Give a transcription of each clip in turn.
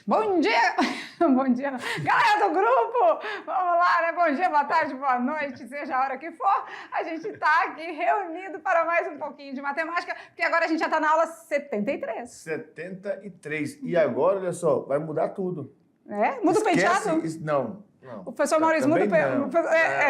Bom dia! Bom dia, galera do grupo! Vamos lá, né? Bom dia, boa tarde, boa noite, seja a hora que for. A gente está aqui reunido para mais um pouquinho de matemática, porque agora a gente já está na aula 73. 73. E agora, olha só, vai mudar tudo. É? Muda o penteado? Não. O professor Maurício muda o penteado?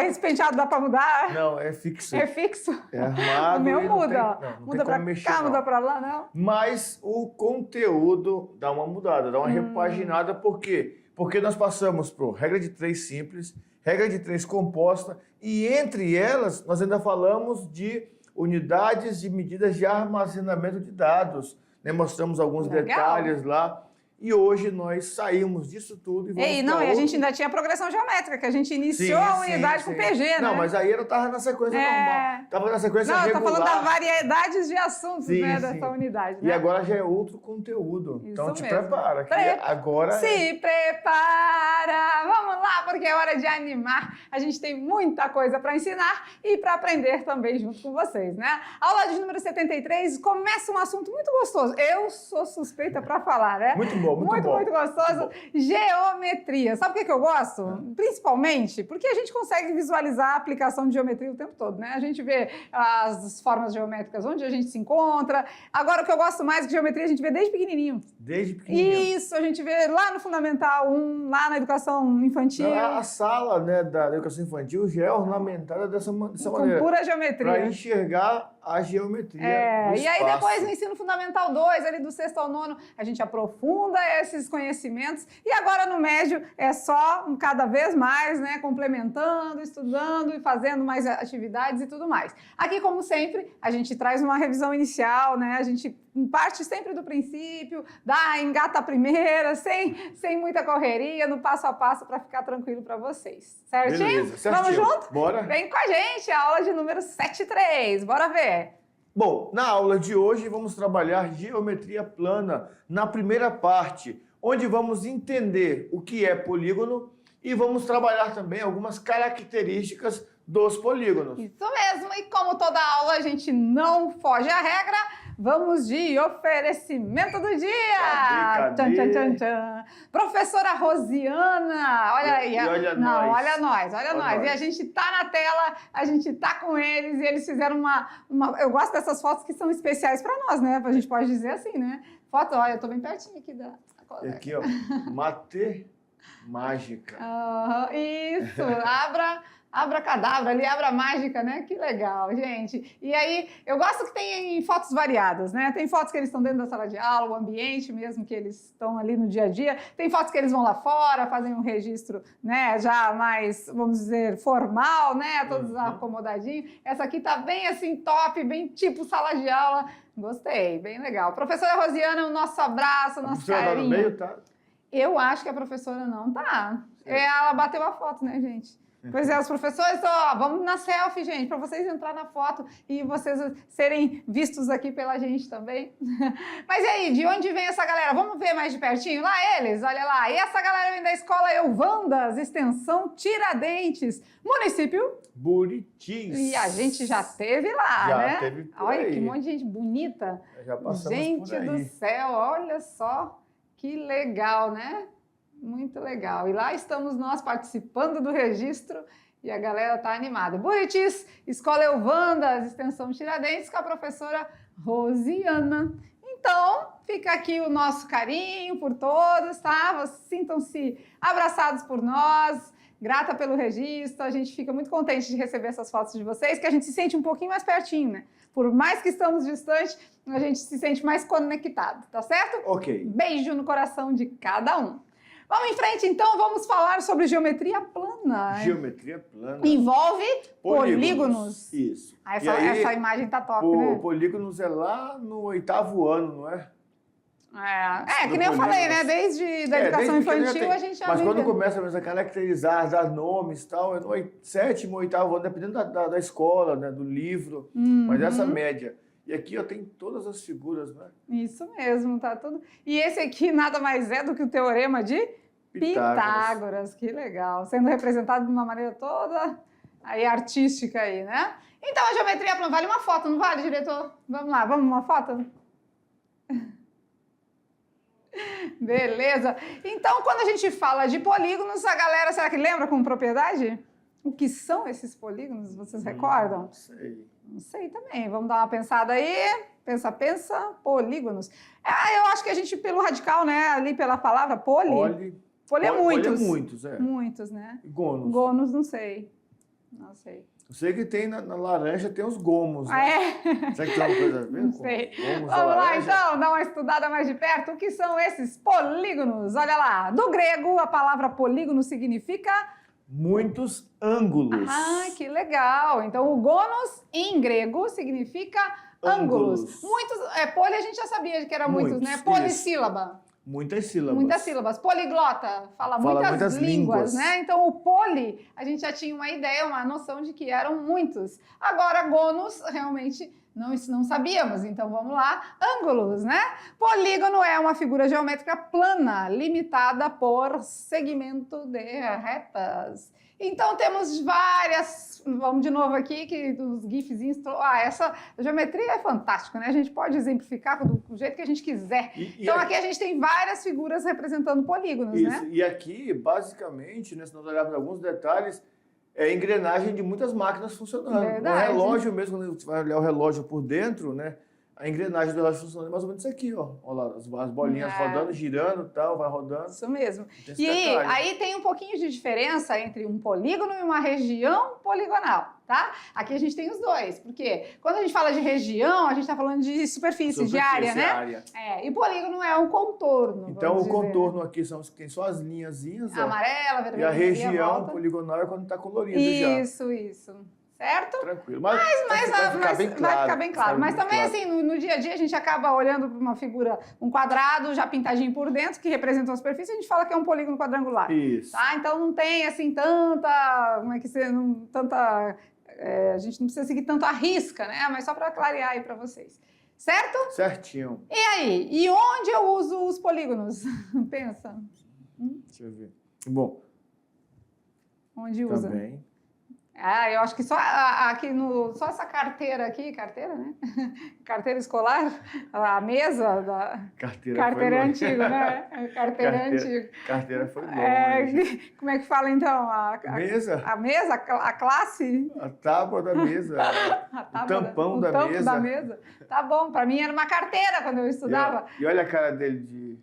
Esse penteado dá para mudar? Não, é fixo. É fixo? É armado. O meu muda. Não muda para cá, muda para lá, não? Mas o conteúdo dá uma mudada, dá uma repaginada. Por quê? Porque nós passamos por regra de 3 simples, regra de 3 composta, e entre elas nós ainda falamos de unidades de medidas de armazenamento de dados. Né? Mostramos alguns detalhes lá. E hoje nós saímos disso tudo e vamos e a gente ainda tinha a progressão geométrica, que a gente iniciou a unidade com PG, né? Não, mas aí ela estava na sequência normal. Estava na sequência regular. Não, eu tô falando das variedades de assuntos, dessa unidade. Né? E agora já é outro conteúdo. Isso então te mesmo. prepara. Que agora Se prepara! Vamos lá, porque é hora de animar. A gente tem muita coisa para ensinar e para aprender também junto com vocês, né? Aula de número 73 começa um assunto muito gostoso. Eu sou suspeita para falar, né? Muito bom. Muito gostoso. Geometria. Sabe o que eu gosto? Principalmente porque a gente consegue visualizar a aplicação de geometria o tempo todo, né? A gente vê as formas geométricas onde a gente se encontra. Agora, o que eu gosto mais de geometria, a gente vê desde pequenininho. Desde pequenininho. Isso, a gente vê lá no Fundamental 1, lá na educação infantil. A sala, né, da educação infantil já é ornamentada dessa maneira. Com pura geometria. Para enxergar a geometria do e aí espaço. depois no ensino fundamental 2, ali do 6º ao 9º, a gente aprofunda esses conhecimentos e agora no médio é só cada vez mais, né, complementando, estudando e fazendo mais atividades e tudo mais. Aqui, como sempre, a gente traz uma revisão inicial, né, a gente parte sempre do princípio, engata a primeira, sem muita correria, no passo a passo para ficar tranquilo para vocês. Certinho? Beleza, certinho. Vamos junto? Bora? Vem com a gente, a aula de número 73. Bora ver. Bom, na aula de hoje vamos trabalhar geometria plana na primeira parte, onde vamos entender o que é polígono e vamos trabalhar também algumas características dos polígonos. Isso mesmo, e como toda aula a gente não foge à regra, vamos de oferecimento do dia! Cadê? Tchan, tchan, tchan, tchan. Professora Rosiana, olha aí. Olha nós. Olha nós. E a gente tá na tela, a gente tá com eles, e eles fizeram uma... Eu gosto dessas fotos que são especiais para nós, né? A gente pode dizer assim, né? Foto, olha, eu tô bem pertinho aqui da... Aqui, ó, Matemágica. Isso, Abracadabra, ali, abra mágica, né? Que legal, gente. E aí, eu gosto que tem fotos variadas, né? Tem fotos que eles estão dentro da sala de aula, o ambiente mesmo que eles estão ali no dia a dia. Tem fotos que eles vão lá fora, fazem um registro, né? Já mais, vamos dizer, formal, né? Todos acomodadinhos. Essa aqui tá bem assim, top, bem tipo sala de aula. Gostei, bem legal. Professora Rosiana, o nosso abraço, o nosso carinho. Tá no meio, tá? Eu acho que a professora não tá. Ela bateu a foto, né, gente? Pois é, os professores, vamos na selfie, gente, para vocês entrarem na foto e vocês serem vistos aqui pela gente também. Mas e aí, de onde vem essa galera? Vamos ver mais de pertinho? Lá eles, olha lá. E essa galera vem da escola Euvandas, extensão Tiradentes, município Buritis. E a gente já teve lá, né? Já teve por olha aí. Que monte de gente bonita. Já passamos gente por aí. do céu, olha só que legal, né? Muito legal. E lá estamos nós participando do registro e a galera tá animada. Buritis, Escola Euvandas, Extensão Tiradentes, com a professora Rosiana. Então, fica aqui o nosso carinho por todos, tá? Sintam-se abraçados por nós. Grata pelo registro, a gente fica muito contente de receber essas fotos de vocês, que a gente se sente um pouquinho mais pertinho, né? Por mais que estamos distantes, a gente se sente mais conectado, tá certo? Ok. Beijo no coração de cada um. Vamos em frente, então, vamos falar sobre geometria plana. Geometria plana. Envolve polígonos. Isso. Essa imagem tá top, né? Polígonos é lá no 8º ano, não é? Que nem eu falei, né? Desde a educação infantil a gente já Mas vive. quando começa mesmo a caracterizar, dar nomes e tal, é no 7º, 8º ano, dependendo da escola, né? Do livro, mas essa média. E aqui ó, tem todas as figuras, né? Isso mesmo, tá tudo. E esse aqui nada mais é do que o teorema de Pitágoras. Que legal. Sendo representado de uma maneira toda aí artística aí, né? Então a geometria plana vale uma foto, não vale, diretor? Vamos lá, vamos uma foto? Beleza. Então, quando a gente fala de polígonos, a galera, será que lembra com propriedade? O que são esses polígonos? Vocês recordam? Não sei. Não sei também. Vamos dar uma pensada aí. Pensa, polígonos. Eu acho que a gente, pelo radical, né? Ali pela palavra poli é muitos. Poli é muitos, é. Muitos, né? Gônus. Gônus, não sei. Não sei. Eu sei que tem na laranja tem os gomos, né? É? Será que tem alguma coisa a ver Não com sei. gomos da Vamos lá, laranja? então, dar uma estudada mais de perto. O que são esses polígonos? Olha lá. Do grego, a palavra polígono significa... Muitos ângulos. Ah, que legal. Então, o gônus, em grego, significa ângulos. Muitos... Poli a gente já sabia que era muitos, né? Muitos, Polissílaba. Muitas sílabas. Muitas sílabas. Poliglota, fala muitas línguas, né? Então, o poli, a gente já tinha uma ideia, uma noção de que eram muitos. Agora, gônus, realmente, não sabíamos. Então, vamos lá. Ângulos, né? Polígono é uma figura geométrica plana, limitada por segmento de retas. Então, temos várias... Vamos de novo aqui, que os gifzinhos... essa geometria é fantástica, né? A gente pode exemplificar do jeito que a gente quiser. Então, aqui a gente tem várias figuras representando polígonos, isso, né? E aqui, basicamente, né, se nós olharmos alguns detalhes, é a engrenagem de muitas máquinas funcionando. Verdade. O relógio mesmo, quando você vai olhar o relógio por dentro, né? A engrenagem do relógio funcionando é mais ou menos isso aqui, ó. Olha lá, as bolinhas rodando, girando e tal, vai rodando. Isso mesmo. Esse E detalhe. aí tem um pouquinho de diferença entre um polígono e uma região poligonal, tá? Aqui a gente tem os dois, porque quando a gente fala de região, a gente está falando de superfície, de área, né? Área. E polígono é um contorno. Então, o vamos dizer, contorno aqui são os que tem só as linhazinhas, ó. amarela, E vermelha, a região volta. poligonal é quando está colorido já. Isso. Certo? Tranquilo. Mas Vai ficar bem claro. Mas bem também, claro. assim, no dia a dia, a gente acaba olhando para uma figura, um quadrado já pintadinho por dentro, que representa uma superfície, a gente fala que é um polígono quadrangular. Isso. Tá? Então, não tem, assim, tanta... Como é que se... Tanta... a gente não precisa seguir tanto a risca, né? Mas só para clarear aí para vocês. Certo? Certinho. E aí? E onde eu uso os polígonos? Pensa. Deixa eu ver. Bom, Onde usa? também. Eu acho que só aqui só essa carteira aqui, carteira, né? Carteira escolar, a mesa da Carteira carteira é foi antigo, né? Carteira é antigo. Carteira foi longe. Como é que fala então? Mesa? A mesa, a classe? A tábua da mesa. A tábua, o tampão o da tampo mesa. da mesa. Tá bom, para mim era uma carteira quando eu estudava. E olha a cara dele de...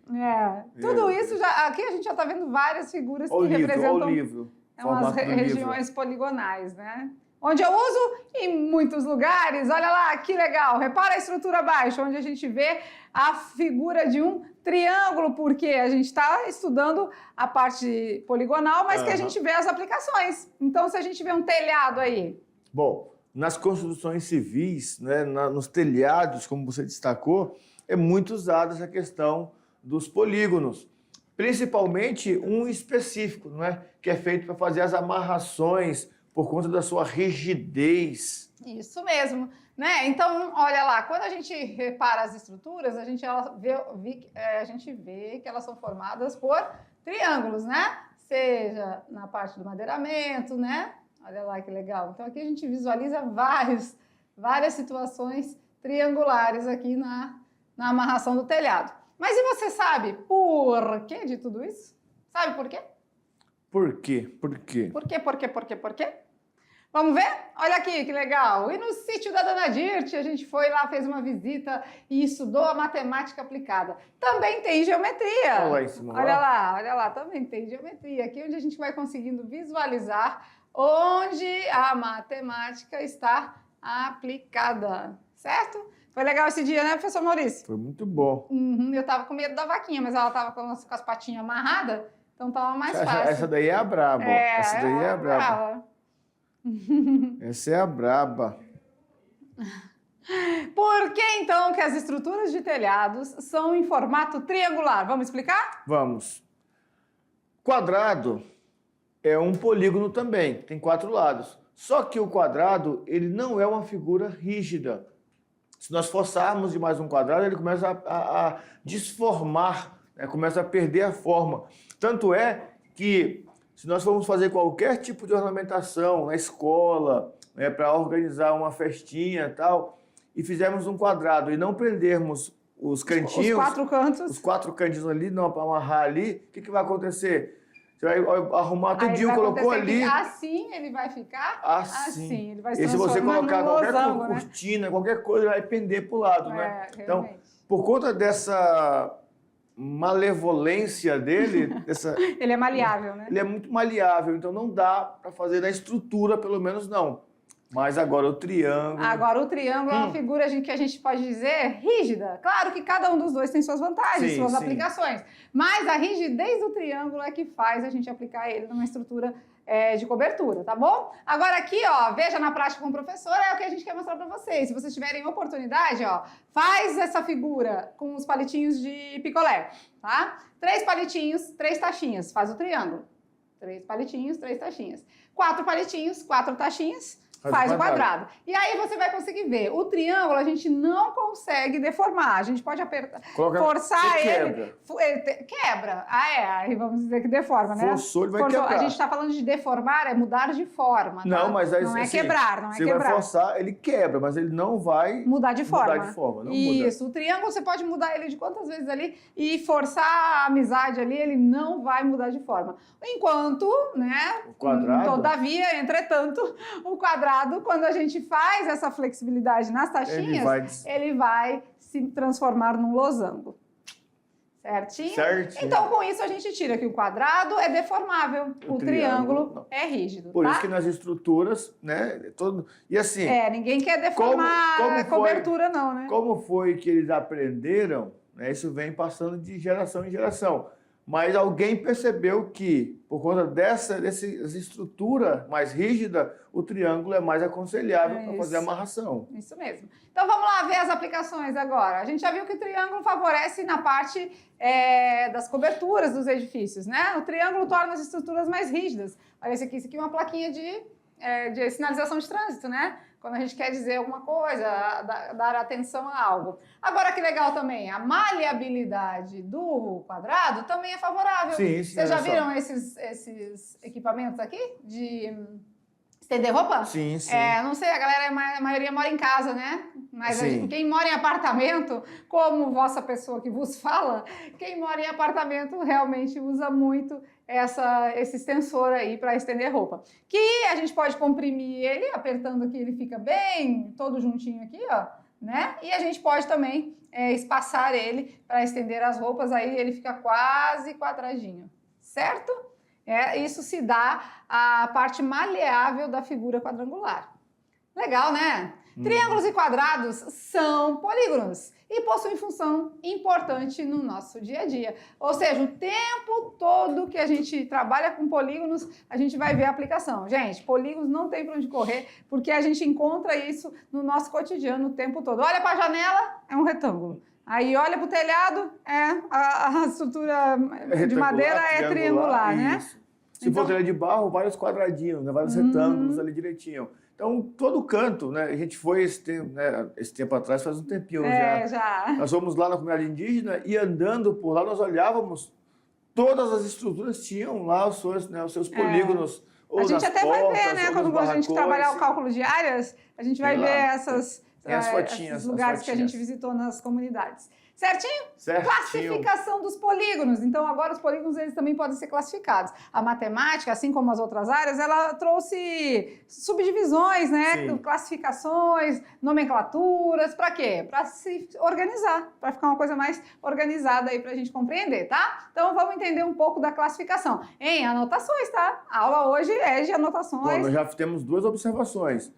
Tudo isso, aqui a gente já está vendo várias figuras que Olha representam... o livro. umas regiões poligonais, né? Onde eu uso em muitos lugares. Olha lá, que legal. Repara a estrutura abaixo, onde a gente vê a figura de um triângulo, porque a gente está estudando a parte poligonal, mas que a gente vê as aplicações. Então, se a gente vê um telhado aí... Bom, nas construções civis, né, nos telhados, como você destacou, é muito usada essa questão dos polígonos. Principalmente um específico, não é? Que é feito para fazer as amarrações por conta da sua rigidez. Isso mesmo, né? Então, olha lá, quando a gente repara as estruturas, a gente vê que elas são formadas por triângulos, né? Seja na parte do madeiramento, né? Olha lá que legal. Então, aqui a gente visualiza várias situações triangulares aqui na amarração do telhado. Mas e você sabe por que de tudo isso? Sabe por quê? Por quê? Por quê? Vamos ver? Olha aqui, que legal. E no sítio da Dona Dirte, a gente foi lá, fez uma visita e estudou a matemática aplicada. Também tem geometria. Olha lá em cima. Olha lá, também tem geometria. Aqui onde a gente vai conseguindo visualizar onde a matemática está aplicada. Certo? Foi legal esse dia, né, professor Maurício? Foi muito bom. Eu tava com medo da vaquinha, mas ela tava com as patinhas amarradas, então tava mais fácil. Essa daí é a braba. Essa daí é a braba. brava. Essa é a braba. Por que, então, que as estruturas de telhados são em formato triangular? Vamos explicar? Vamos. Quadrado é um polígono também, tem 4 lados. Só que o quadrado, ele não é uma figura rígida. Se nós forçarmos demais um quadrado, ele começa a desformar, né? Começa a perder a forma. Tanto é que, se nós formos fazer qualquer tipo de ornamentação na escola, né, para organizar uma festinha e tal, e fizermos um quadrado e não prendermos os cantinhos. Os 4 cantos. Os 4 cantinhos ali, não, para amarrar ali, o que vai acontecer? Você vai arrumar tudinho, colocou ali. Assim ele vai ficar assim. Ele vai se e se você colocar qualquer losango, cortina, qualquer coisa, vai pender para o lado, né? Então, por conta dessa malevolência dele... Ele é maleável, né? Ele é muito maleável, então não dá para fazer na estrutura, pelo menos não. Mas agora o triângulo... Agora o triângulo é uma figura que a gente pode dizer rígida. Claro que cada um dos dois tem suas vantagens, suas aplicações. Mas a rigidez do triângulo é que faz a gente aplicar ele numa estrutura de cobertura, tá bom? Agora aqui, ó, veja na prática com o professor, é o que a gente quer mostrar para vocês. Se vocês tiverem oportunidade, ó, faz essa figura com os palitinhos de picolé, tá? 3 palitinhos, 3 tachinhas, faz o triângulo. 3 palitinhos, 3 tachinhas. 4 palitinhos, 4 tachinhas, faz o quadrado. E aí você vai conseguir ver. O triângulo a gente não consegue deformar. A gente pode apertar, forçar ele. Quebra. Aí vamos dizer que deforma, né? Forçou, ele vai quebrar. A gente está falando de deformar, é mudar de forma. Tá? Não, mas aí, não é assim, quebrar, não é quebrar. Você vai forçar, ele quebra, mas ele não vai mudar de forma. Não Isso. Muda. O triângulo você pode mudar ele de quantas vezes ali e forçar a amizade ali, ele não vai mudar de forma. Enquanto, né? O quadrado. Todavia, entretanto, o quadrado, quando a gente faz essa flexibilidade nas tachinhas, ele vai se transformar num losango. Certinho? Certinho. Então, com isso, a gente tira que o quadrado é deformável, o triângulo é rígido. Por isso que nas estruturas, né? E assim... ninguém quer deformar a cobertura, não, né? Como foi que eles aprenderam, né? Isso vem passando de geração em geração. Mas alguém percebeu que, por conta dessa estrutura mais rígida, o triângulo é mais aconselhável para fazer a amarração. Isso mesmo. Então vamos lá ver as aplicações agora. A gente já viu que o triângulo favorece na parte das coberturas dos edifícios, né? O triângulo torna as estruturas mais rígidas. Olha isso aqui é uma plaquinha de sinalização de trânsito, né? Quando a gente quer dizer alguma coisa, dar atenção a algo. Agora, que legal também, a maleabilidade do quadrado também é favorável. Sim, Vocês já viram esses equipamentos aqui de estender roupa? Sim, sim. Não sei, a maioria mora em casa, né? Mas quem mora em apartamento, como vossa pessoa que vos fala, quem mora em apartamento realmente usa muito esse extensor aí para estender roupa. Que a gente pode comprimir ele, apertando aqui, ele fica bem todo juntinho aqui, ó, né? E a gente pode também espaçar ele para estender as roupas, aí ele fica quase quadradinho, certo? Isso se dá a parte maleável da figura quadrangular. Legal, né? Triângulos e quadrados são polígonos e possuem função importante no nosso dia a dia. Ou seja, o tempo todo que a gente trabalha com polígonos, a gente vai ver a aplicação. Gente, polígonos não tem para onde correr, porque a gente encontra isso no nosso cotidiano o tempo todo. Olha para a janela, é um retângulo. Aí olha para o telhado, a estrutura de madeira é triangular, né? Se for telhado de barro, vários quadradinhos, né? Vários retângulos ali direitinho. Então, todo canto, né? A gente foi esse tempo atrás, faz um tempinho já. Nós fomos lá na comunidade indígena e andando por lá, nós olhávamos, todas as estruturas tinham lá os seus polígonos. A gente até vai ver, né? Quando a gente trabalhar o cálculo de áreas, a gente vai ver esses lugares que a gente visitou nas comunidades. Certinho? Classificação dos polígonos. Então, agora os polígonos eles também podem ser classificados. A matemática, assim como as outras áreas, ela trouxe subdivisões, né? Classificações, nomenclaturas. Para quê? Para se organizar, para ficar uma coisa mais organizada aí para a gente compreender, tá? Então, vamos entender um pouco da classificação. Em anotações, tá? A aula hoje é de anotações. Bom, nós já temos 2 observações.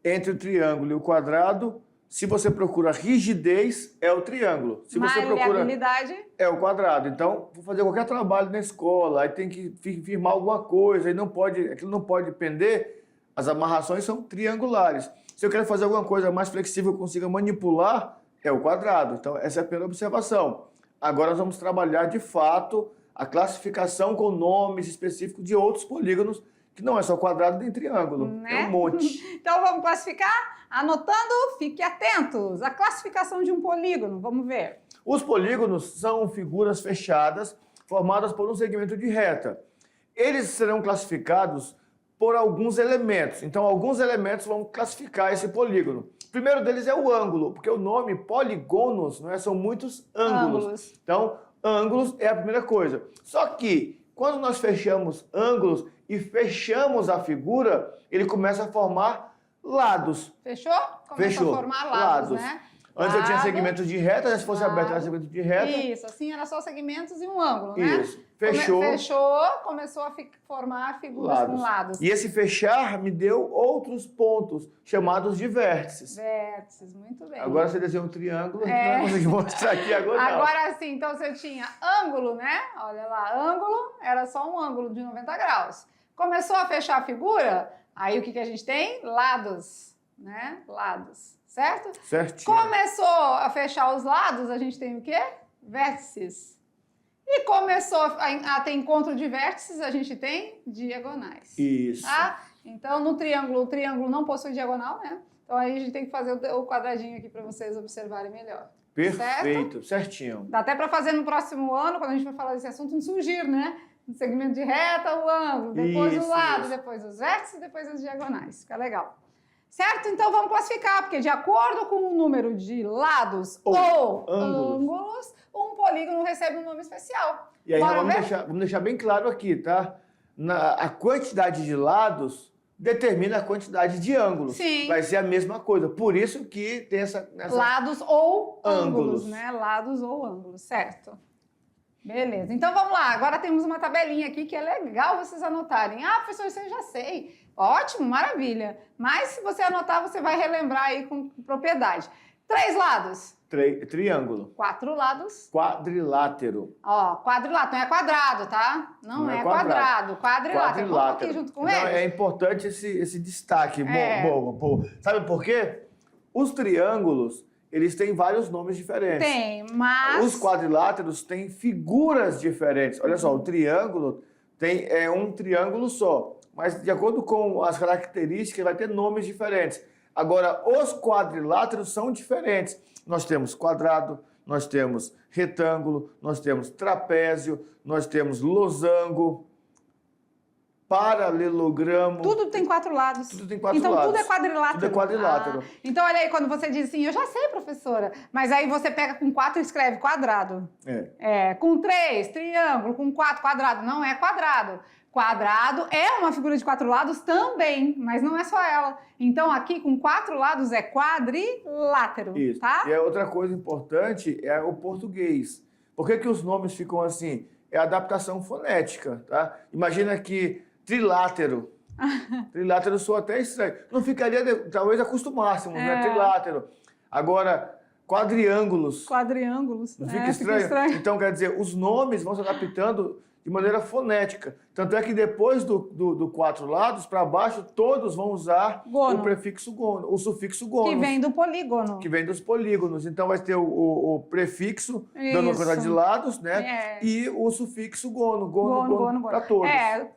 Entre o triângulo e o quadrado, se você procura rigidez, é o triângulo. Se você procura é o quadrado. Então, vou fazer qualquer trabalho na escola, aí tem que firmar alguma coisa, aquilo não pode pender, as amarrações são triangulares. Se eu quero fazer alguma coisa mais flexível, eu consiga manipular, é o quadrado. Então, essa é a primeira observação. Agora nós vamos trabalhar, de fato, a classificação com nomes específicos de outros polígonos, que não é só quadrado nem triângulo, né? É um monte. Então vamos classificar? Anotando, fique atentos. A classificação de um polígono, vamos ver. Os polígonos são figuras fechadas formadas por um segmento de reta. Eles serão classificados por alguns elementos. Então, alguns elementos vão classificar esse polígono. O primeiro deles é o ângulo, porque o nome polígonos, não é? São muitos ângulos. Então, ângulos é a primeira coisa. Só que, quando nós fechamos ângulos e fechamos a figura, ele começa a formar lados. Fechou? Começou Fechou. a formar lados, né? Antes eu tinha Lado, segmentos de reta, né? Se fosse aberto era segmento de reta. Isso, assim era só segmentos e um ângulo, né? Isso. Fechou. Fechou, começou a formar figuras com lados. E esse fechar me deu outros pontos, chamados de vértices. Vértices, muito bem. Agora você desenha um triângulo, a gente não vai conseguir mostrar aqui agora. Agora sim, então você tinha ângulo, né? Olha lá, ângulo era só um ângulo de 90 graus. Começou a fechar a figura, aí o que a gente tem? Lados, né? Lados, certo? Certinho. Começou a fechar os lados, a gente tem o quê? Vértices. E começou a ter encontro de vértices, a gente tem diagonais. Isso. Tá? Então, no triângulo, o triângulo não possui diagonal, né? Então, aí a gente tem que fazer o quadradinho aqui para vocês observarem melhor. Perfeito, Certo? certinho. Dá até para fazer no próximo ano, quando a gente for falar desse assunto, um surgir, né? No segmento de reta, o ângulo, depois o lado, depois os vértices, depois as diagonais. Fica legal. Certo? Então vamos classificar, porque de acordo com o número de lados ou ângulos, um polígono recebe um nome especial. E aí vamos deixar bem claro aqui, tá? A quantidade de lados determina a quantidade de ângulos. Sim. Vai ser a mesma coisa. Por isso que tem essa lados ou ângulos, ângulos, né? Lados ou ângulos, certo? Beleza. Então vamos lá. Agora temos uma tabelinha aqui que é legal vocês anotarem. Ah, professor, isso eu já sei. Ótimo, maravilha. Mas se você anotar, você vai relembrar aí com propriedade. 3 lados. Triângulo. 4 lados. Quadrilátero. Ó, quadrilátero. Não é quadrado, tá? Não é quadrado. Quadrilátero. Vamos aqui junto com então, eles. é importante esse destaque. É. Boa. Sabe por quê? Os triângulos, eles têm vários nomes diferentes. Tem, mas... Os quadriláteros têm figuras diferentes. Olha só, o triângulo é um triângulo só, mas de acordo com as características vai ter nomes diferentes. Agora, os quadriláteros são diferentes. Nós temos quadrado, nós temos retângulo, nós temos trapézio, nós temos losango, paralelogramo. Tudo tem 4 lados. Tudo tem 4 então, lados. Tudo é quadrilátero. Tudo é quadrilátero. Então, olha aí, quando você diz assim, eu já sei, professora, mas aí você pega com 4 e escreve quadrado. Com 3, triângulo, com 4, quadrado. Não é quadrado. Quadrado é uma figura de 4 lados também, mas não é só ela. Então, aqui com 4 lados é quadrilátero. Isso. Tá? E a outra coisa importante é o português. Por que os nomes ficam assim? É a adaptação fonética, tá? Imagina que trilátero. Trilátero soa até estranho. Não ficaria, talvez acostumássemos, né? Trilátero. Agora, quadriângulos. Quadriângulos. Não fica estranho? Então, quer dizer, os nomes vão se adaptando de maneira fonética. Tanto é que depois do 4 lados, para baixo, todos vão usar o prefixo gono, o sufixo gono. Que vem do polígono. Que vem dos polígonos. Então vai ter o prefixo, dando a quantidade de lados, né? E o sufixo gono. Gono para todos.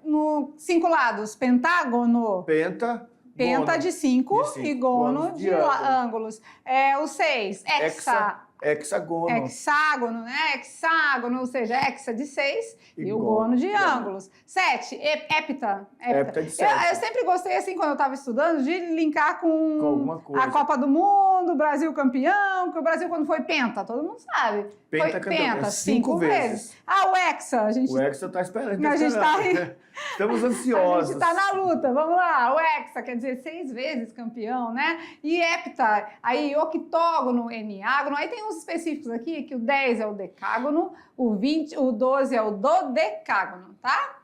No 5 lados, pentágono. Penta de 5 e gono de ângulos. O 6, hexágono, né? Hexágono, ou seja, hexa de 6 e o gono de ângulos. 7, hepta. Hepta de 7. Eu sempre gostei, assim, quando eu estava estudando, de linkar com alguma coisa. A Copa do Mundo, Brasil campeão, porque o Brasil, quando foi penta, todo mundo sabe. Penta, foi penta 5 vezes. O hexa. O hexa está esperando. A gente está aí. Estamos ansiosos. A gente está na luta, vamos lá. O hexa quer dizer 6 vezes campeão, né? E hepta, aí octógono, eneágono. Aí tem uns específicos aqui, que o 10 é o decágono, o 20, o 12 é o dodecágono, tá?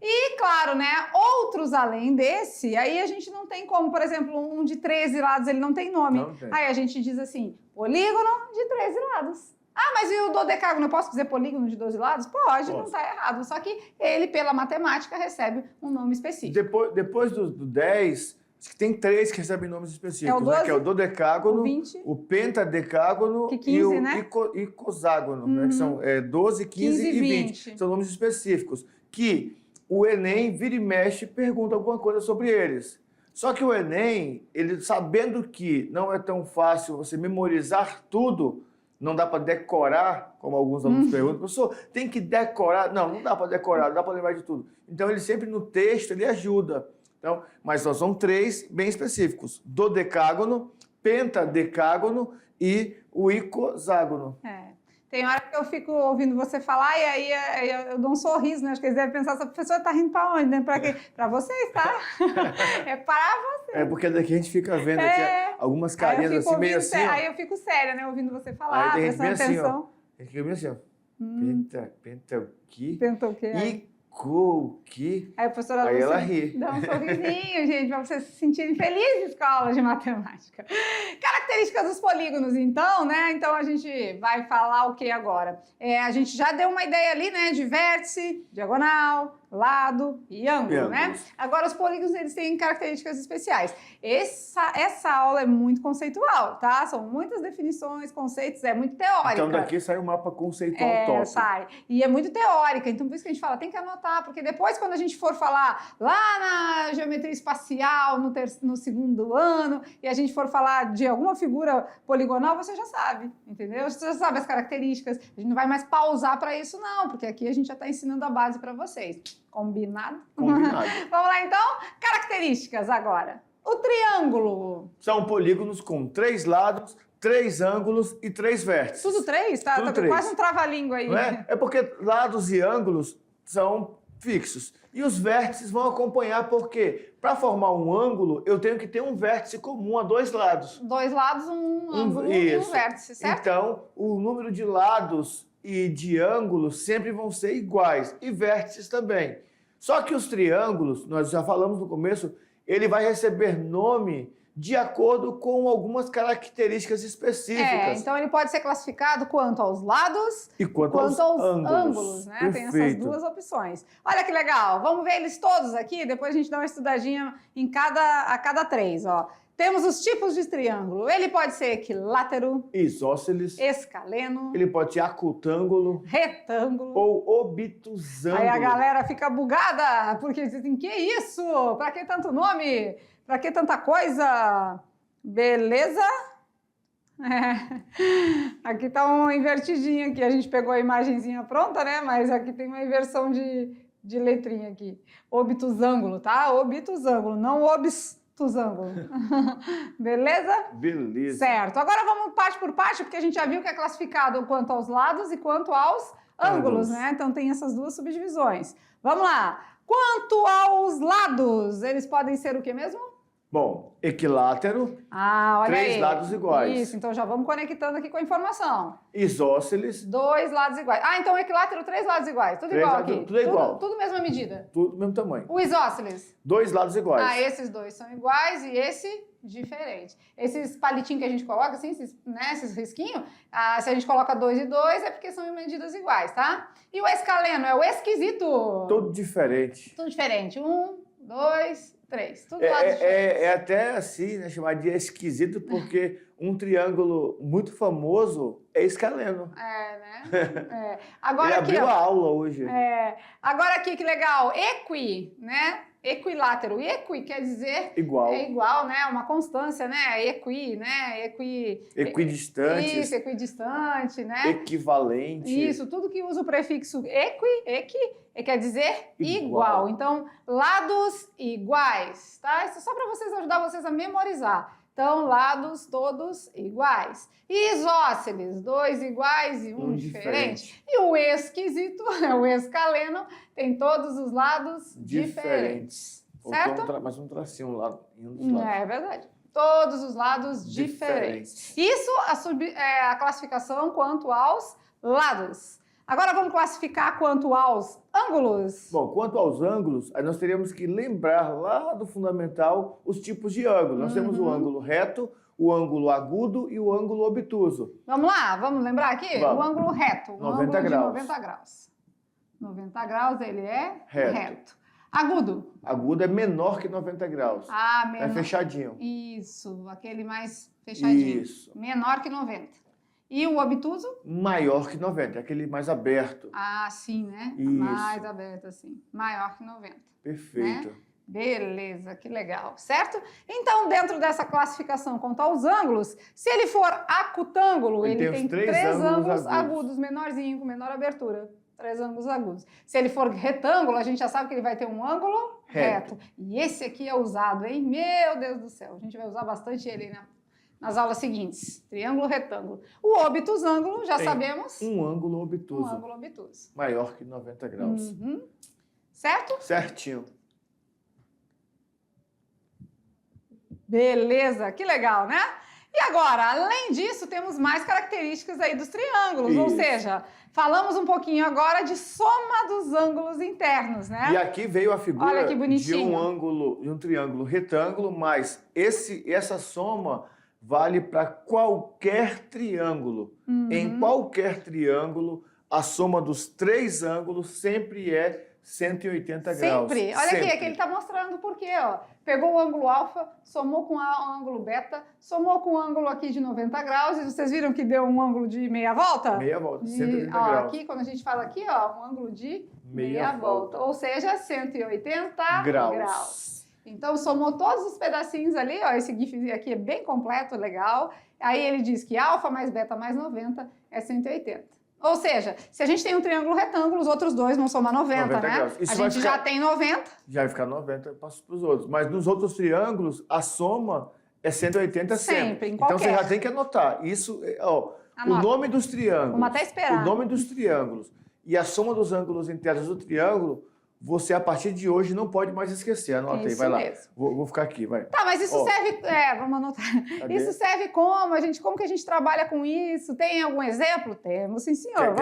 E, claro, né, outros além desse, aí a gente não tem como, por exemplo, um de 13 lados, ele não tem nome. Não tem. Aí a gente diz assim, polígono de 13 lados. Ah, mas e o dodecágono, eu posso dizer polígono de 12 lados? Pode, não está errado. Só que ele, pela matemática, recebe um nome específico. Depois do 10, acho que tem 3 que recebem nomes específicos, 12, né? Que é o dodecágono, o 20, o pentadecágono 15, e o né? icoságono, né? Que são 12, 15 e 20. São nomes específicos que o Enem, vira e mexe, pergunta alguma coisa sobre eles. Só que o Enem, ele sabendo que não é tão fácil você memorizar tudo, não dá para decorar, como alguns alunos perguntam, professor, tem que decorar? Não dá para decorar, não dá para lembrar de tudo. Então, ele sempre no texto, ele ajuda. Então, mas nós são 3 bem específicos: dodecágono, pentadecágono e o icoságono. Tem hora que eu fico ouvindo você falar e aí eu dou um sorriso, né? Acho que eles devem pensar, essa professora tá rindo para onde, né? Para quê? Para vocês, tá? É para vocês. É porque daqui a gente fica vendo aqui algumas carinhas assim, meio assim. Aí eu fico séria, né? Ouvindo você falar, aí prestando atenção. A gente fica bem assim, ó. Penta o quê? Penta o quê? O quê? Aí a professora aí ela Lúcia ri. dá um sorrisinho, gente, para vocês se sentirem felizes com a aula de matemática. Características dos polígonos, então, né? Então a gente vai falar o que agora? A gente já deu uma ideia ali, né? De vértice, diagonal, lado e ângulo, né? Agora os polígonos, eles têm características especiais. Essa aula é muito conceitual, tá? São muitas definições, conceitos, é muito teórica. Então daqui sai um mapa conceitual top. Sai. E é muito teórica, então por isso que a gente fala, tem que anotar, porque depois quando a gente for falar lá na geometria espacial, no segundo ano, e a gente for falar de alguma figura poligonal, você já sabe, entendeu? Você já sabe as características, a gente não vai mais pausar para isso não, porque aqui a gente já está ensinando a base para vocês. Combinado? Combinado. Vamos lá então? Características agora. O triângulo. São polígonos com 3 lados, 3 ângulos e 3 vértices. Tudo 3? Tá, Tudo 3. Quase um trava-língua aí. Não é? É porque lados e ângulos são fixos. E os vértices vão acompanhar, porque para formar um ângulo, eu tenho que ter um vértice comum a 2 lados. 2 lados, um ângulo e um vértice, certo? Então, o número de lados e de ângulos sempre vão ser iguais, e vértices também. Só que os triângulos, nós já falamos no começo, ele vai receber nome de acordo com algumas características específicas. Então ele pode ser classificado quanto aos lados e quanto aos ângulos, né? Perfeito. Tem essas 2 opções. Olha que legal, vamos ver eles todos aqui, depois a gente dá uma estudadinha a cada 3, ó. Temos os tipos de triângulo. Ele pode ser equilátero, isósceles, escaleno, ele pode ser acutângulo, retângulo ou obtusângulo. Aí a galera fica bugada, porque dizem, que isso? Pra que tanto nome? Pra que tanta coisa? Beleza? Aqui tá um invertidinho aqui. A gente pegou a imagenzinha pronta, né? Mas aqui tem uma inversão de letrinha aqui. Obtusângulo, tá? Obtusângulo, não obtusângulo. Beleza? Beleza. Certo. Agora vamos parte por parte, porque a gente já viu que é classificado quanto aos lados e quanto aos ângulos, né? Então tem essas 2 subdivisões. Vamos lá. Quanto aos lados, eles podem ser o que mesmo? Bom, equilátero, olha 3 aí. lados iguais. Isso, então já vamos conectando aqui com a informação. Isósceles. 2 lados iguais. Então equilátero, 3 lados iguais. Tudo igual aqui. Tudo igual. Tudo mesma medida. Tudo mesmo tamanho. O isósceles? 2 lados iguais. Esses 2 são iguais e esse diferente. Esses palitinhos que a gente coloca, assim, esses risquinhos, se a gente coloca 2 e 2 é porque são em medidas iguais, tá? E o escaleno é o esquisito. Tudo diferente. Tudo diferente. 1, 2, 3. Tudo lado diferente. É até assim, né, chamado de esquisito, porque um triângulo muito famoso é escaleno. Né? Agora Ele aqui, abriu a aula hoje. Agora aqui, que legal. Equi, né? Equilátero. Equi quer dizer igual. É igual, né? Uma constância, né? Equi, né? Equidistante. Isso, equidistante, né? Equivalente. Isso, tudo que usa o prefixo equi, quer dizer igual. Então, lados iguais, tá? Isso é só para ajudar vocês a memorizar. Então, lados todos iguais. E isósceles, 2 iguais e um diferente. E o esquisito, o escaleno, tem todos os lados diferentes. Certo? Mais um tracinho lá. Em um É verdade. Todos os lados diferentes. Isso a classificação quanto aos lados. Agora vamos classificar quanto aos ângulos. Bom, quanto aos ângulos, aí nós teríamos que lembrar lá do fundamental os tipos de ângulo. Nós temos o ângulo reto, o ângulo agudo e o ângulo obtuso. Vamos lá, vamos lembrar aqui? Vamos. O ângulo reto, 90 ângulo graus. de 90 graus. 90 graus ele é Reto. Agudo. Agudo é menor que 90 graus. Menor. É fechadinho. Isso, aquele mais fechadinho. Isso. Menor que 90. E o obtuso? Maior que 90, é aquele mais aberto. Sim, né? Isso. Mais aberto assim. Maior que 90. Perfeito. Né? Beleza, que legal, certo? Então, dentro dessa classificação quanto aos ângulos, se ele for acutângulo, ele tem 3 ângulos agudos, menorzinho, com menor abertura. 3 ângulos agudos. Se ele for retângulo, a gente já sabe que ele vai ter um ângulo reto. E esse aqui é usado, hein? Meu Deus do céu, a gente vai usar bastante ele, né? Nas aulas seguintes, triângulo retângulo. O obtusângulo, já sabemos. Um ângulo obtuso. Um ângulo obtuso. Maior que 90 graus. Certo? Certinho. Beleza, que legal, né? E agora, além disso, temos mais características aí dos triângulos, ou seja, falamos um pouquinho agora de soma dos ângulos internos, né? E aqui veio a figura Olha que bonitinho. de um ângulo, de um triângulo retângulo, mas essa soma vale para qualquer triângulo. Em qualquer triângulo, a soma dos 3 ângulos sempre é 180 graus. Sempre. Olha aqui, aqui ele está mostrando por quê, ó. Pegou o ângulo alfa, somou com o ângulo beta, somou com o ângulo aqui de 90 graus, e vocês viram que deu um ângulo de meia volta? Meia volta, 180 graus. Aqui, quando a gente fala aqui, ó, um ângulo de meia volta. Ou seja, 180 graus. Então, somou todos os pedacinhos ali, ó, esse GIF aqui é bem completo, legal. Aí ele diz que alfa mais beta mais 90 é 180. Ou seja, se a gente tem um triângulo retângulo, os outros dois vão somar 90, né? Graus. A gente já tem 90. Já vai ficar 90, passa para os outros. Mas nos outros triângulos, a soma é 180 sempre. Então você já tem que anotar. Isso, ó, o nome dos triângulos. Vamos até esperar. O nome dos triângulos e a soma dos ângulos internos do triângulo, você, a partir de hoje, não pode mais esquecer. Anota aí, vai lá. Vou ficar aqui, vai. Tá, mas isso serve... vamos anotar. Cadê? Isso serve como? Como que a gente trabalha com isso? Tem algum exemplo? Temos, sim, senhor.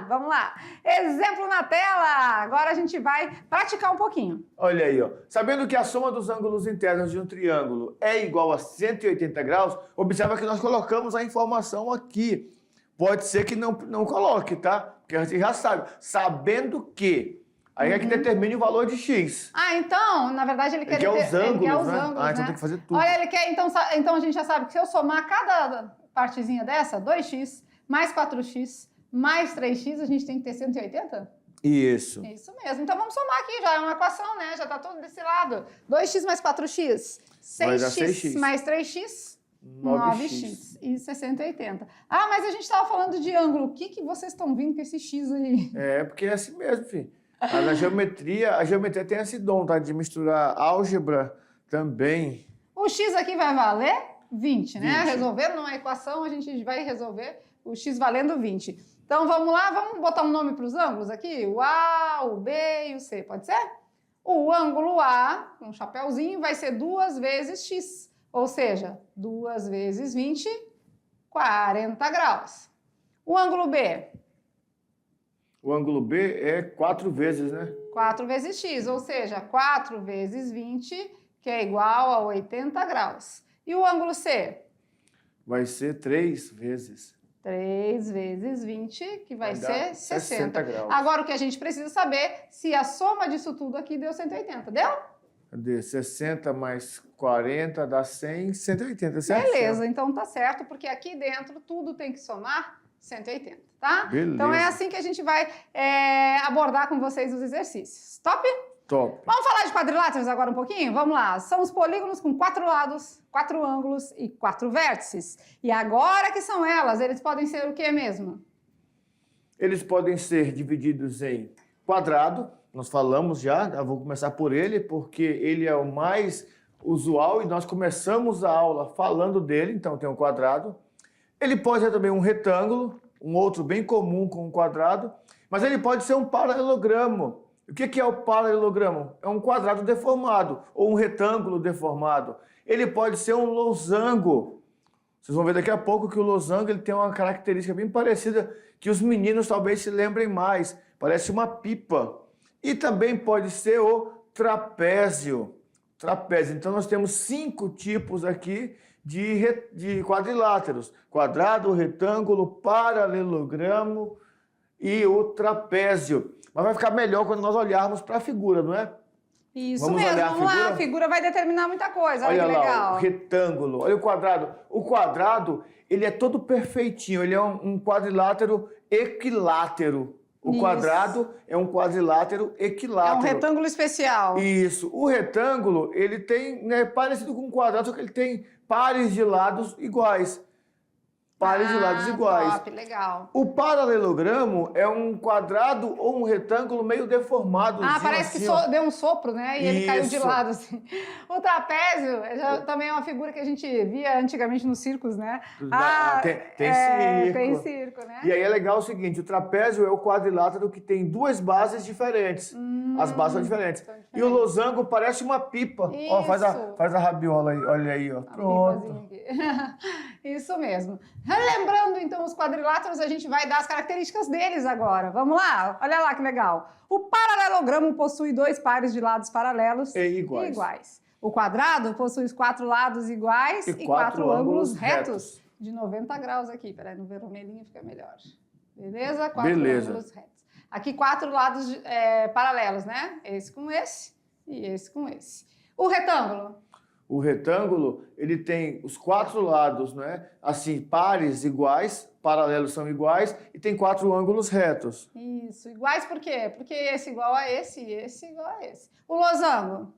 Vamos lá. Exemplo na tela. Agora a gente vai praticar um pouquinho. Olha aí, ó. Sabendo que a soma dos ângulos internos de um triângulo é igual a 180 graus, observa que nós colocamos a informação aqui. Pode ser que não coloque, tá? Porque a gente já sabe. Sabendo que... Aí é que determine o valor de X. Então, na verdade, ele quer os ângulos, né? Ângulos, então tem que fazer tudo. Olha, ele quer, então a gente já sabe que se eu somar cada partezinha dessa, 2x, mais 4x, mais 3x, a gente tem que ter 180? Isso. Isso mesmo. Então vamos somar aqui, já é uma equação, né? Já tá tudo desse lado. 2x mais 4x, 6x mais 3x, 9x. Isso é 180. Ah, mas a gente estava falando de ângulo. O que vocês estão vindo com esse x aí? É, porque é assim mesmo, filho. A geometria tem esse dom, tá? De misturar álgebra também. O x aqui vai valer 20, né? Resolvendo uma equação, a gente vai resolver o x valendo 20. Então, vamos lá, vamos botar um nome para os ângulos aqui? O A, o B e o C, pode ser? O ângulo A, com um chapéuzinho, vai ser 2 vezes x. Ou seja, 2 vezes 20, 40 graus. O ângulo B... O ângulo B é 4 vezes, né? 4 vezes x, ou seja, 4 vezes 20, que é igual a 80 graus. E o ângulo C? Vai ser 3 vezes. 3 vezes 20, que vai ser 60 graus. Agora, o que a gente precisa saber é se a soma disso tudo aqui deu 180, deu? Cadê? 60 mais 40 dá 100, 180, certo? Beleza, então tá certo, porque aqui dentro tudo tem que somar 180, tá? Beleza. Então é assim que a gente vai abordar com vocês os exercícios. Top? Top. Vamos falar de quadriláteros agora um pouquinho? Vamos lá. São os polígonos com 4 lados, 4 ângulos e 4 vértices. E agora que são elas, eles podem ser o que mesmo? Eles podem ser divididos em quadrado. Nós falamos já, eu vou começar por ele, porque ele é o mais usual e nós começamos a aula falando dele, então tem um quadrado. Ele pode ser também um retângulo, um outro bem comum com um quadrado, mas ele pode ser um paralelogramo. O que é o paralelogramo? É um quadrado deformado ou um retângulo deformado. Ele pode ser um losango. Vocês vão ver daqui a pouco que o losango ele tem uma característica bem parecida que os meninos talvez se lembrem mais. Parece uma pipa. E também pode ser o trapézio. Então nós temos 5 tipos aqui de quadriláteros: quadrado, retângulo, paralelogramo e o trapézio. Mas vai ficar melhor quando nós olharmos para a figura, não é? Isso vamos mesmo, vamos lá, a figura vai determinar muita coisa, olha que lá, legal. O retângulo, olha o quadrado. O quadrado, ele é todo perfeitinho, ele é um quadrilátero equilátero. O quadrado é um quadrilátero equilátero. É um retângulo especial. Isso. O retângulo, ele tem, né, parecido com um quadrado, só que ele tem pares de lados iguais. pares de lados iguais. Top, legal. O paralelogramo é um quadrado ou um retângulo meio deformado. Parece assim, que deu um sopro, né? E ele caiu de Isso. lado, assim. O trapézio também é uma figura que a gente via antigamente nos circos, né? Tem circo. Tem circo, né? E aí é legal o seguinte, o trapézio é o quadrilátero que tem duas bases diferentes. As bases são diferentes. E o losango parece uma pipa. Ó, faz a rabiola aí, olha aí, ó. Pronto. Isso mesmo. Relembrando, então, os quadriláteros, a gente vai dar as características deles agora. Vamos lá? Olha lá que legal. O paralelogramo possui 2 pares de lados paralelos e iguais. O quadrado possui 4 lados iguais e 4 ângulos retos. De 90 graus aqui. Peraí, no vermelhinho fica melhor. Beleza? 4 ângulos retos. Aqui 4 lados paralelos, né? Esse com esse e esse com esse. O retângulo? O retângulo, ele tem os 4 lados, né? Assim, pares iguais, paralelos são iguais, e tem 4 ângulos retos. Isso, iguais por quê? Porque esse igual a esse e esse igual a esse. O losango?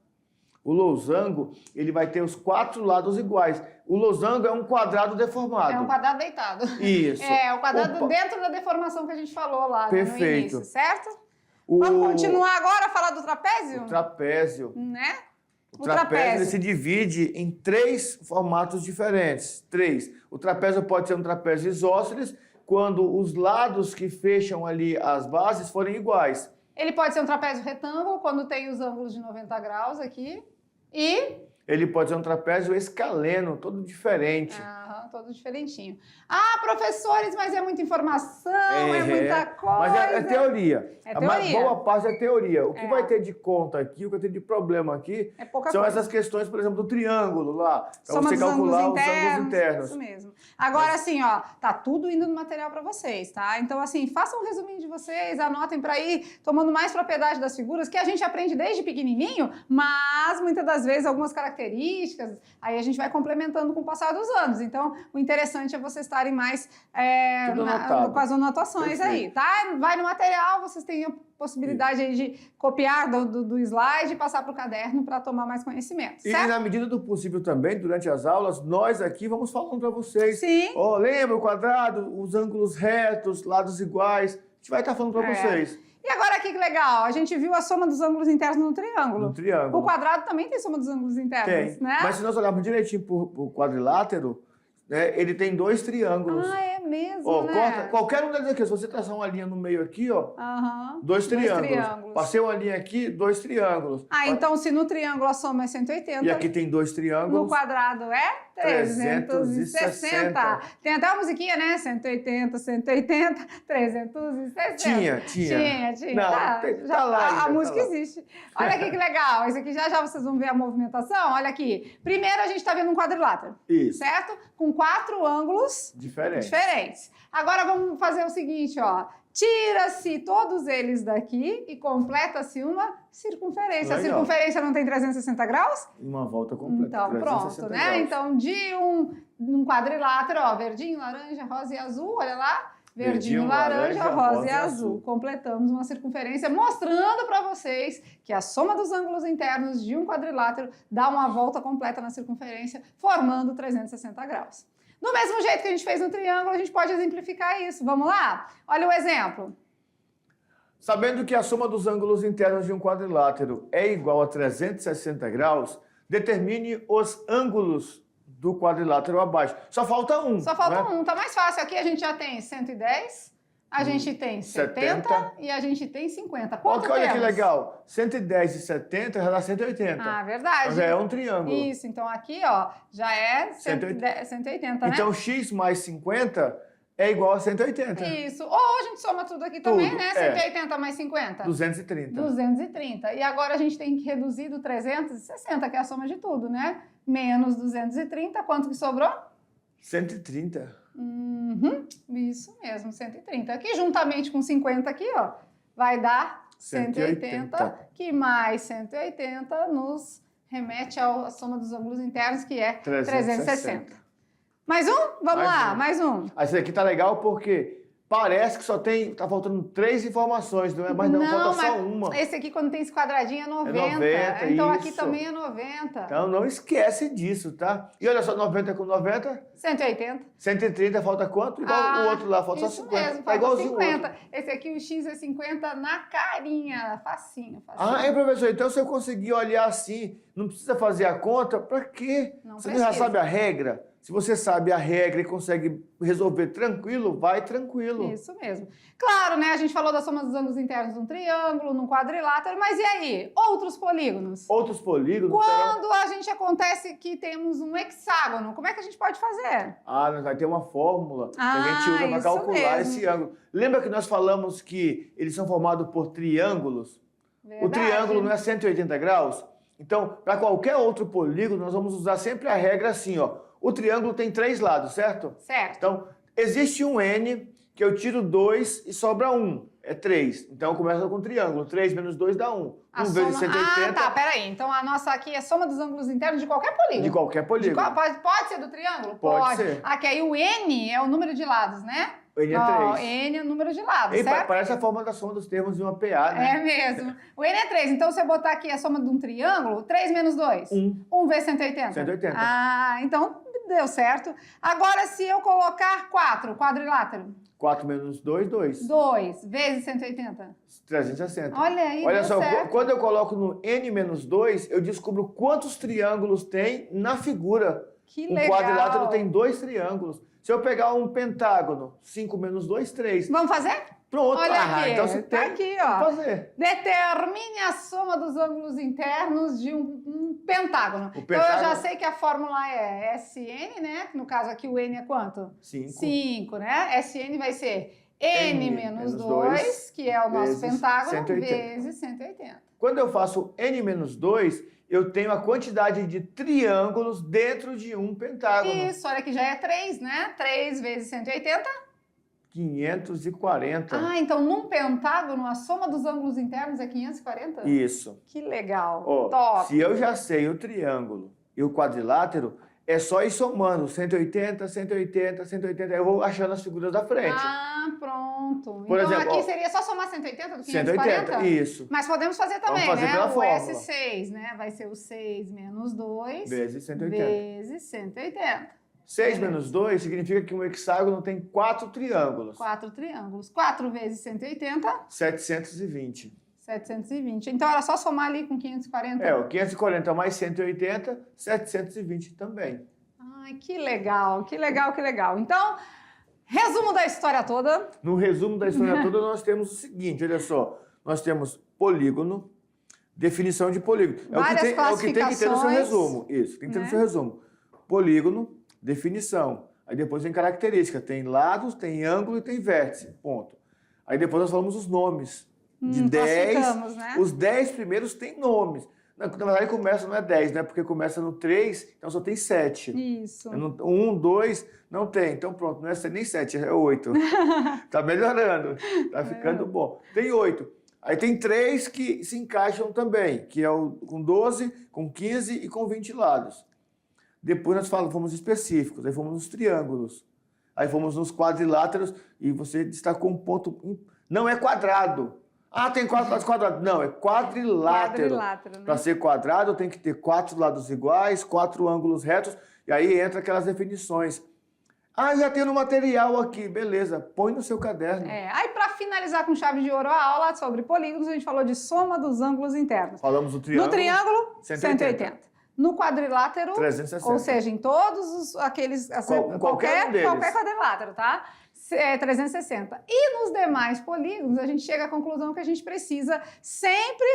O losango, ele vai ter os 4 lados iguais. O losango é um quadrado deformado. É um quadrado deitado. Isso. É, o quadrado dentro da deformação que a gente falou lá, né, no início, certo? Vamos continuar agora a falar do trapézio? O trapézio. Né? O trapézio ele se divide em 3 formatos diferentes. 3. O trapézio pode ser um trapézio isósceles quando os lados que fecham ali as bases forem iguais. Ele pode ser um trapézio retângulo quando tem os ângulos de 90 graus aqui. E ele pode ser um trapézio escaleno, todo diferente. Todo diferentinho. Professores, mas é muita informação, é muita coisa. Mas é teoria. É teoria. A boa parte é teoria. O que vai ter de conta aqui, o que vai ter de problema aqui, são essas questões, por exemplo, do triângulo lá. Para você calcular os ângulos internos. Isso mesmo. Agora, assim, ó, tá tudo indo no material para vocês, tá? Então, assim, façam um resuminho de vocês, anotem para ir tomando mais propriedade das figuras, que a gente aprende desde pequenininho, mas muitas das vezes algumas características, aí a gente vai complementando com o passar dos anos. Então, o interessante é vocês estarem mais com as anotações aí, tá? Vai no material, vocês têm a possibilidade aí de copiar do slide e passar para o caderno para tomar mais conhecimento, certo? E na medida do possível também, durante as aulas, nós aqui vamos falando para vocês. Sim. Lembra o quadrado, os ângulos retos, lados iguais. A gente vai estar falando para vocês. E agora aqui que legal, a gente viu a soma dos ângulos internos no triângulo. No triângulo. O quadrado também tem soma dos ângulos internos, tem. né? Mas se nós olharmos direitinho para o quadrilátero, ele tem 2 triângulos. É mesmo, né? Corta qualquer um deles aqui. Se você traçar uma linha no meio aqui, 2 triângulos. Passei uma linha aqui, 2 triângulos. Então se no triângulo a soma é 180... E aqui tem 2 triângulos. No quadrado é 360. Tem até uma musiquinha, né? 180, 180, 360. Tinha. Não, tá lá. A música existe. Olha aqui que legal. Isso aqui já vocês vão ver a movimentação. Olha aqui. Primeiro a gente está vendo um quadrilátero. Isso. Certo? Com 4 ângulos diferentes. Agora vamos fazer o seguinte, ó. Tira-se todos eles daqui e completa-se uma circunferência. Legal. A circunferência não tem 360 graus? Uma volta completa. Então, pronto, né? Graus. Então, de um quadrilátero, ó, verdinho, laranja, rosa e azul, olha lá. Verdinho, laranja, rosa e azul. Completamos uma circunferência, mostrando para vocês que a soma dos ângulos internos de um quadrilátero dá uma volta completa na circunferência, formando 360 graus. Do mesmo jeito que a gente fez no triângulo, a gente pode exemplificar isso. Vamos lá? Olha o exemplo. Sabendo que a soma dos ângulos internos de um quadrilátero é igual a 360 graus, determine os ângulos do quadrilátero abaixo. Só falta um. Só falta um. Tá mais fácil. Aqui a gente já tem 110, a gente tem 70 e a gente tem 50. Quanto temos? Olha que legal. 110 e 70 já dá 180. Verdade. Então já é um triângulo. Isso. Então aqui, ó, já é 180, né? Então x mais 50 é igual a 180. Isso. Ou a gente soma tudo aqui também, né? 180 mais 50. 230. 230. E agora a gente tem que reduzir do 360, que é a soma de tudo, né? Menos 230, quanto que sobrou? 130. Isso mesmo, 130. Aqui, juntamente com 50 aqui, ó, vai dar 180, que mais 180 nos remete à soma dos ângulos internos, que é 360. Mais um? Vamos lá, mais um. Esse aqui tá legal porque parece que tá faltando 3 informações, não é? Mas não, falta só uma. Esse aqui, quando tem esse quadradinho, é 90. É 90, então isso. aqui também é 90. Então não esquece disso, tá? E olha só, 90 com 90? 180. 130, falta quanto? Igual o outro lá, falta só 50. Mesmo, tá igualzinho 50. Esse aqui, o X é 50 na carinha. Facinho. Professor, então se eu conseguir olhar assim, não precisa fazer a conta, pra quê? Você já sabe a regra? Se você sabe a regra e consegue resolver tranquilo, vai tranquilo. Isso mesmo. Claro, né? A gente falou da soma dos ângulos internos num triângulo, num quadrilátero, mas e aí? Outros polígonos? Outros polígonos? Quando a gente acontece que temos um hexágono, como é que a gente pode fazer? Vai ter uma fórmula que a gente usa para calcular esse ângulo. Lembra que nós falamos que eles são formados por triângulos? Verdade. O triângulo não é 180 graus? Então, para qualquer outro polígono, nós vamos usar sempre a regra assim, ó. O triângulo tem 3 lados, certo? Certo. Então, existe um N que eu tiro 2 e sobra 1. É 3. Então, começa com o triângulo. 3 menos 2 dá 1. 1 vezes 180. Tá, peraí. Então, a nossa aqui é soma dos ângulos internos de qualquer polígono. De qualquer polígono. Pode ser do triângulo? Pode ser. Aqui aí o N é o número de lados, né? O N é 3. N é o número de lados, certo? Parece a forma da soma dos termos de uma PA, né? É mesmo. O N é 3. Então, se eu botar aqui a soma de um triângulo, 3 menos 2? 1 vezes 180? 180. Então deu certo. Agora, se eu colocar 4, quadrilátero. 4 menos 2, 2. 2 vezes 180? 360. Olha aí, olha só, certo. Quando eu coloco no N menos 2, eu descubro quantos triângulos tem na figura. Que legal. Um quadrilátero tem 2 triângulos. Se eu pegar um pentágono, 5 menos 2, 3. Vamos fazer? Pronto. Olha aqui, então você tem aqui, ó. fazer. Determine a soma dos ângulos internos de um pentágono. Então, eu já sei que a fórmula é SN, né? No caso aqui, o N é quanto? 5. 5, né? SN vai ser N menos 2, que é o nosso pentágono, 180. Vezes 180. Quando eu faço N menos 2, eu tenho a quantidade de triângulos dentro de um pentágono. Isso, olha que já é 3, né? 3 vezes 180? 540. Então num pentágono a soma dos ângulos internos é 540? Isso. Que legal. Top. Se eu já sei o triângulo e o quadrilátero, é só ir somando 180, 180, 180. Eu vou achando as figuras da frente. Pronto. Por então exemplo, aqui seria só somar 180 do 540? 180, isso. Mas podemos fazer também, vamos fazer né? Pela fórmula. S6, né? Vai ser o 6 menos 2 vezes 180. Vezes 180. 6 menos 2 significa que um hexágono tem 4 triângulos. 4 triângulos. 4 vezes 180? 720. 720. Então era só somar ali com 540? O 540 mais 180, 720 também. Ai, que legal, que legal, que legal. Então, resumo da história toda. No resumo da história toda, nós temos o seguinte, olha só. Nós temos polígono, definição de polígono. Várias é o que tem que ter no seu resumo. Isso, tem que ter no seu resumo. Polígono, definição. Aí depois tem característica. Tem lados, tem ângulo e tem vértice. Ponto. Aí depois nós falamos os nomes. De 10, né? Os 10 primeiros têm nomes. Na verdade, começa, não é 10, né? Porque começa no 3, então só tem 7. Isso. 1, 2, não tem. Então pronto, não é nem 7, é 8. Tá melhorando, tá ficando bom. Tem 8. Aí tem 3 que se encaixam também, que é o com 12, com 15 e com 20 lados. Depois nós fomos específicos, aí fomos nos triângulos. Aí fomos nos quadriláteros e você destacou um ponto. Não é quadrado. Tem 4 lados quadrados. Não, é quadrilátero. Né? Para ser quadrado, tem que ter 4 lados iguais, 4 ângulos retos, e aí entra aquelas definições. Já tem no material aqui, beleza, põe no seu caderno. Aí para finalizar com chave de ouro a aula sobre polígonos, a gente falou de soma dos ângulos internos. Falamos do triângulo. No triângulo, 180. No quadrilátero, 360. ou seja, em todos aqueles... Qualquer quadrilátero, tá? 360. E nos demais polígonos, a gente chega à conclusão que a gente precisa sempre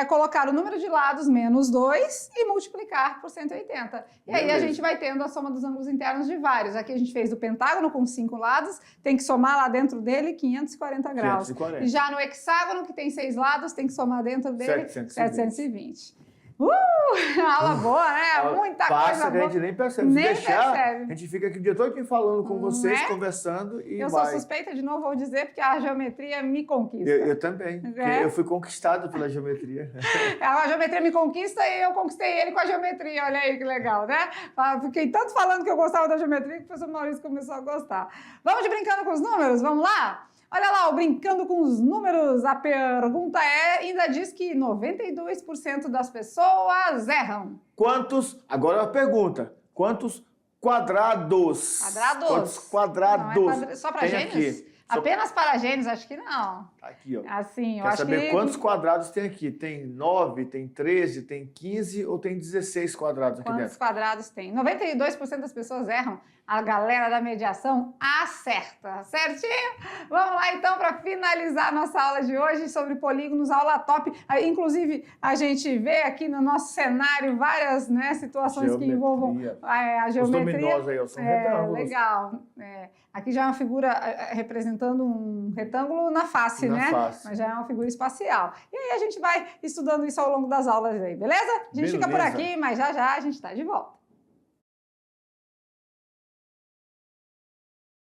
colocar o número de lados menos 2 e multiplicar por 180. E aí a gente vai tendo a soma dos ângulos internos de vários. Aqui a gente fez do pentágono com 5 lados, tem que somar lá dentro dele 540 graus. 540. E já no hexágono, que tem 6 lados, tem que somar dentro dele 720. Aula boa, né? Muita Passa coisa que a boa. gente nem percebe. Se Nem deixar, percebe. a gente fica aqui o dia todo falando com vocês, Né? conversando e Eu vai. sou suspeita, de novo vou dizer, porque a geometria me conquista. Eu também. Porque eu fui conquistado pela geometria. A geometria me conquista e eu conquistei ele com a geometria. Olha aí que legal, né? Fiquei tanto falando que eu gostava da geometria que o professor Maurício começou a gostar. Vamos de brincando com os números? Vamos lá? Olha lá, o Brincando com os Números, a pergunta ainda diz que 92% das pessoas erram. Agora a pergunta, quantos quadrados? Quadrados? Quantos quadrados? Não é só para tem gênios? aqui? Apenas para gênios? Acho que não. Tá aqui, ó. Assim, eu Quer acho saber que... quantos quadrados tem aqui? Tem 9, tem 13, tem 15 ou tem 16 quadrados aqui Quantos dentro? quadrados tem? 92% das pessoas erram. A galera da mediação acerta. Certinho? Vamos lá, então, para finalizar a nossa aula de hoje sobre polígonos, aula top. Inclusive, a gente vê aqui no nosso cenário várias, né, situações que envolvam a geometria. Os dominós aí, são retângulos. Legal. Aqui já é uma figura representando um retângulo na face, né? Face. Mas já é uma figura espacial. E aí a gente vai estudando isso ao longo das aulas aí, beleza? A gente fica por aqui, mas já já a gente está de volta.